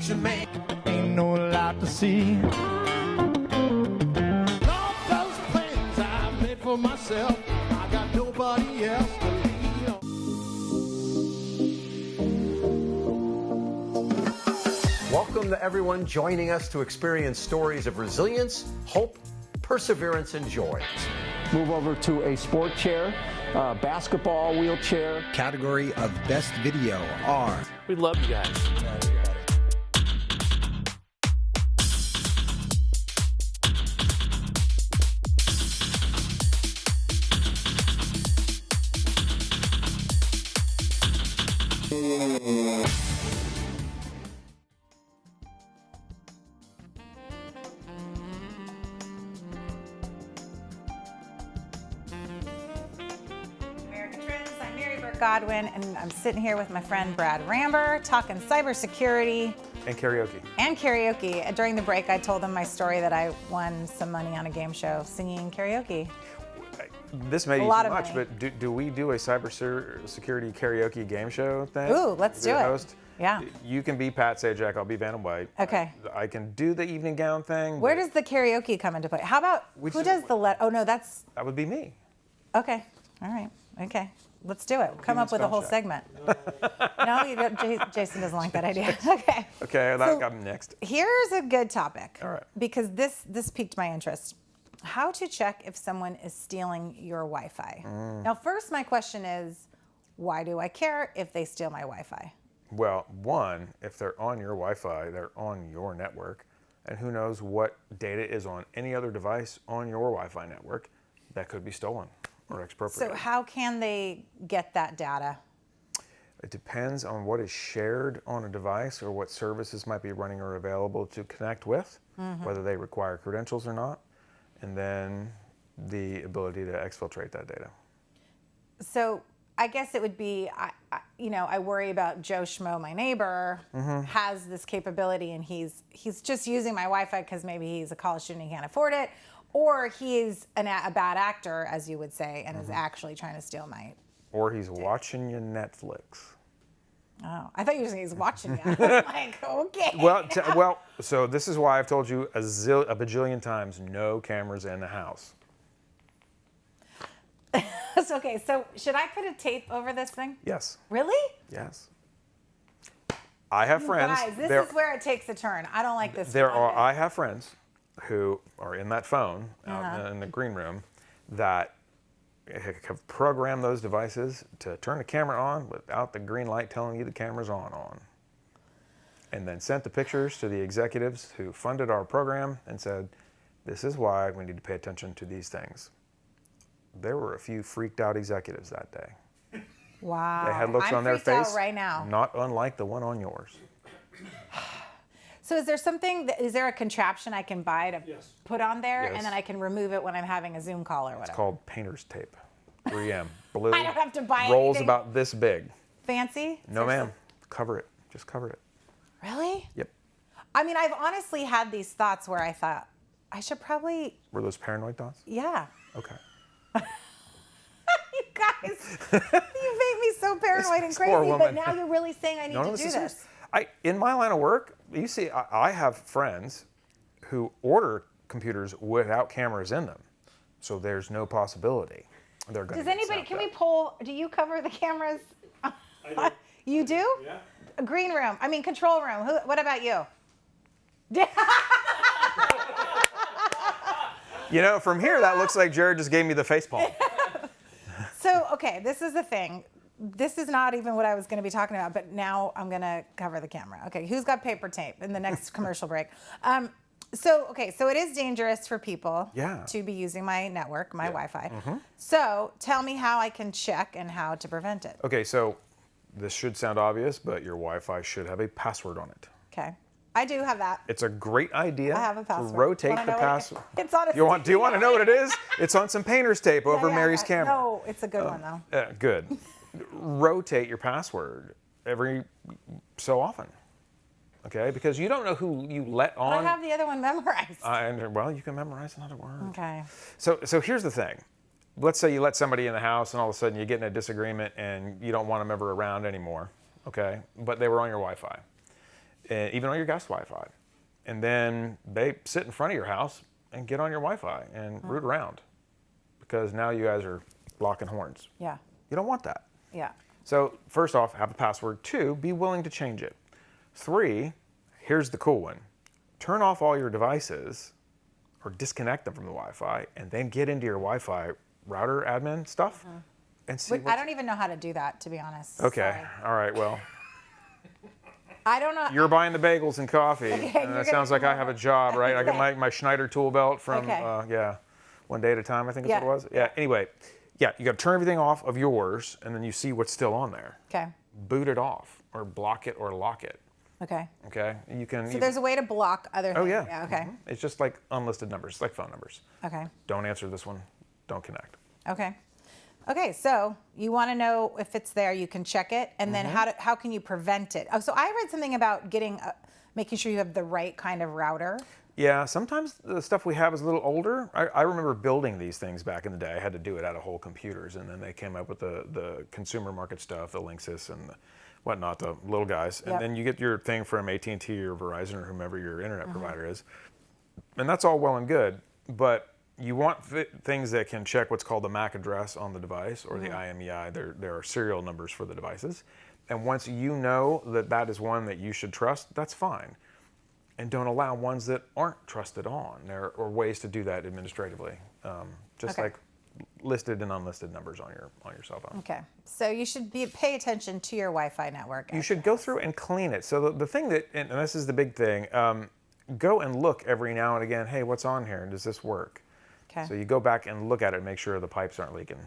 preacher man. Ain't no lot to see. All those plans I made for myself, I got nobody else to lean on. Welcome to everyone joining us to experience stories of resilience, hope, perseverance, and joy. Move over to a sport chair, basketball wheelchair. Category of Best Video are... We love you guys. I'm Mary Burt-Godwin, and I'm sitting here with my friend Brad Rambur talking cybersecurity. And karaoke. During the break, I told him my story that I won some money on a game show singing karaoke. This may be too much, money. but do we do a cybersecurity karaoke game show thing? Ooh, let's do it. Host? Yeah. You can be Pat Sajak, I'll be Vanna White. Okay. I can do the evening gown thing. Where does the karaoke come into play? How about, who does the oh no, that's... That would be me. Okay, all right, okay. Let's do it. Come up with a whole segment. No, you don't, Jason doesn't like that idea. Okay. Okay, that got me next. Here's a good topic. All right. Because this piqued my interest. How to check if someone is stealing your Wi-Fi. Now, first, my question is, why do I care if they steal my Wi-Fi? Well, one, if they're on your Wi-Fi, they're on your network. And who knows what data is on any other device on your Wi-Fi network that could be stolen or expropriated. So how can they get that data? It depends on what is shared on a device or what services might be running or available to connect with, whether they require credentials or not, and then the ability to exfiltrate that data. So I guess it would be, I worry about Joe Schmo, my neighbor, has this capability and he's just using my Wi-Fi because maybe he's a college student and he can't afford it, or he's a bad actor, as you would say, and is actually trying to steal my... Or he's watching your Netflix. Oh, I thought you were saying he's watching me. I'm like, okay. Well, so this is why I've told you a bajillion times, no cameras in the house. Okay, so should I put a tape over this thing? Yes. Really? Yes. I have friends. Guys, this is where it takes a turn. I don't like this. I have friends who are in that phone out in the green room that have programmed those devices to turn the camera on without the green light telling you the camera's on. And then sent the pictures to the executives who funded our program and said, this is why we need to pay attention to these things. There were a few freaked out executives that day. Wow. They had looks on their face out right now. Not unlike the one on yours. So is there a contraption I can buy to put on there and then I can remove it when I'm having a Zoom call or whatever? It's called painter's tape. 3M. Blue. I don't have to buy rolls anything about this big. Fancy? No, ma'am. Cover it. Just cover it. Really? Yep. I mean, I've honestly had these thoughts where I thought, I should probably... Were those paranoid thoughts? Yeah. Okay. You guys, you make me so paranoid and crazy, but now you're really saying I need to do this. In my line of work, you see, I have friends who order computers without cameras in them. So there's no possibility they're going to Does anybody, can we poll, do you cover the cameras? I do. You do? Yeah. Control room. What about you? From here, that looks like Jared just gave me the facepalm. So, okay, this is the thing. This is not even what I was going to be talking about, but now I'm going to cover the camera. Okay, who's got paper tape in the next commercial break? So it is dangerous for people to be using my network, my Wi-Fi. So tell me how I can check and how to prevent it. Okay, so this should sound obvious, but your Wi-Fi should have a password on it. Okay. I do have that. It's a great idea I have a password. to rotate the password. It's on a Do you want to know what it is? It's on some painter's tape over Mary's camera. No, it's a good one though. Good. Rotate your password every so often. Okay, because you don't know who you let on. I have the other one memorized. Well, you can memorize another word. Okay. So here's the thing. Let's say you let somebody in the house and all of a sudden you get in a disagreement and you don't want them ever around anymore. Okay, but they were on your Wi-Fi. even on your guest Wi-Fi. And then they sit in front of your house and get on your Wi-Fi and root around, because now you guys are locking horns. Yeah. You don't want that. Yeah. So first off, have a password. 2, be willing to change it. 3, here's the cool one. Turn off all your devices or disconnect them from the Wi-Fi, and then get into your Wi-Fi router admin stuff and see I don't even know how to do that, to be honest. Okay, Sorry. all right, well, I don't know. you're buying the bagels and coffee. Okay, And that sounds like I have a job, right? I got Okay. my Schneider tool belt from, Okay. One Day at a Time, I think is Yeah. what it was. Yeah, anyway, yeah, you got to turn everything off of yours, and then you see what's still on there. Okay. Boot it off, or block it, or lock it. Okay. Okay, you can. So there's a way to block other things. Oh yeah. Yeah. Okay. It's just like unlisted numbers, like phone numbers. Okay. Don't answer this one. Don't connect. Okay. Okay, so you want to know if it's there, you can check it, and then how can you prevent it? Oh, so I read something about making sure you have the right kind of router. Yeah, sometimes the stuff we have is a little older. I remember building these things back in the day. I had to do it out of whole computers, and then they came up with the consumer market stuff, the Linksys and the whatnot, the little guys. And Yep. then you get your thing from AT&T or Verizon or whomever your internet provider is. And that's all well and good, but you want things that can check what's called the MAC address on the device, or the IMEI. There are serial numbers for the devices. And once you know that that is one that you should trust, that's fine. And don't allow ones that aren't trusted on. There are ways to do that administratively, just Okay. like listed and unlisted numbers on your cell phone. Okay, so you should pay attention to your Wi-Fi network. You should go through and clean it. So the thing that, and this is the big thing, go and look every now and again, hey, what's on here? Does this work? Okay. So you go back and look at it and make sure the pipes aren't leaking.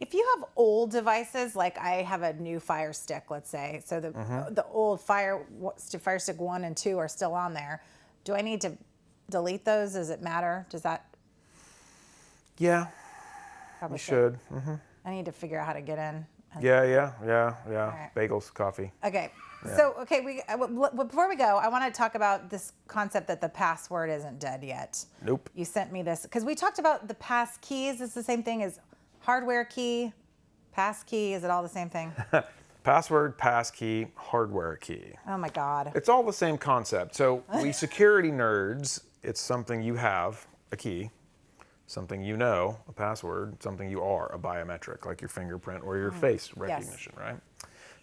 If you have old devices, like I have a new Fire Stick, let's say, so the old Fire Stick 1 and 2 are still on there. Do I need to delete those? Does it matter? Does that? Yeah, Probably you should. I need to figure out how to get in. Yeah. right. Bagels, coffee. Okay. So, before we go, I want to talk about this concept that the password isn't dead yet. Nope. You sent me this because we talked about the pass keys. It's the same thing as hardware key, pass key. Is it all the same thing? Password, pass key, hardware key. Oh my God. It's all the same concept. So we security nerds, it's something you have, a key, something you know, a password, something you are, a biometric, like your fingerprint or your face recognition, right?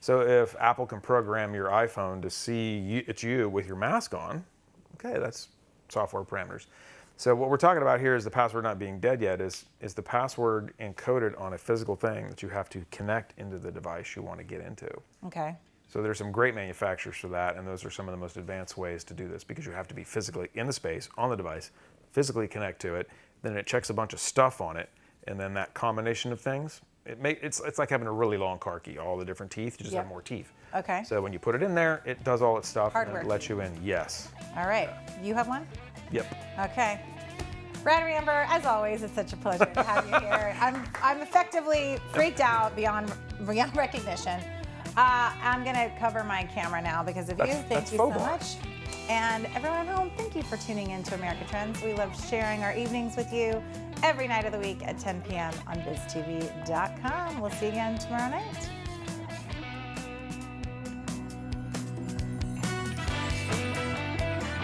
So if Apple can program your iPhone to see it's you with your mask on, okay, that's software parameters. So what we're talking about here is the password not being dead yet, is the password encoded on a physical thing that you have to connect into the device you want to get into. Okay. So there's some great manufacturers for that, and those are some of the most advanced ways to do this, because you have to be physically in the space, on the device, physically connect to it, then it checks a bunch of stuff on it, and then that combination of things, it's like having a really long car key, all the different teeth, you just have more teeth. Okay. So when you put it in there, it does all its stuff, Hardware and it lets you in, yes. All right. You have one? Yep. Okay. Brad Rambur, as always, it's such a pleasure to have you here. I'm effectively freaked out beyond recognition. I'm going to cover my camera now because of you. Thank you so much. And everyone at home, thank you for tuning in to America Trends. We love sharing our evenings with you every night of the week at 10 p.m. on BizTV.com. We'll see you again tomorrow night.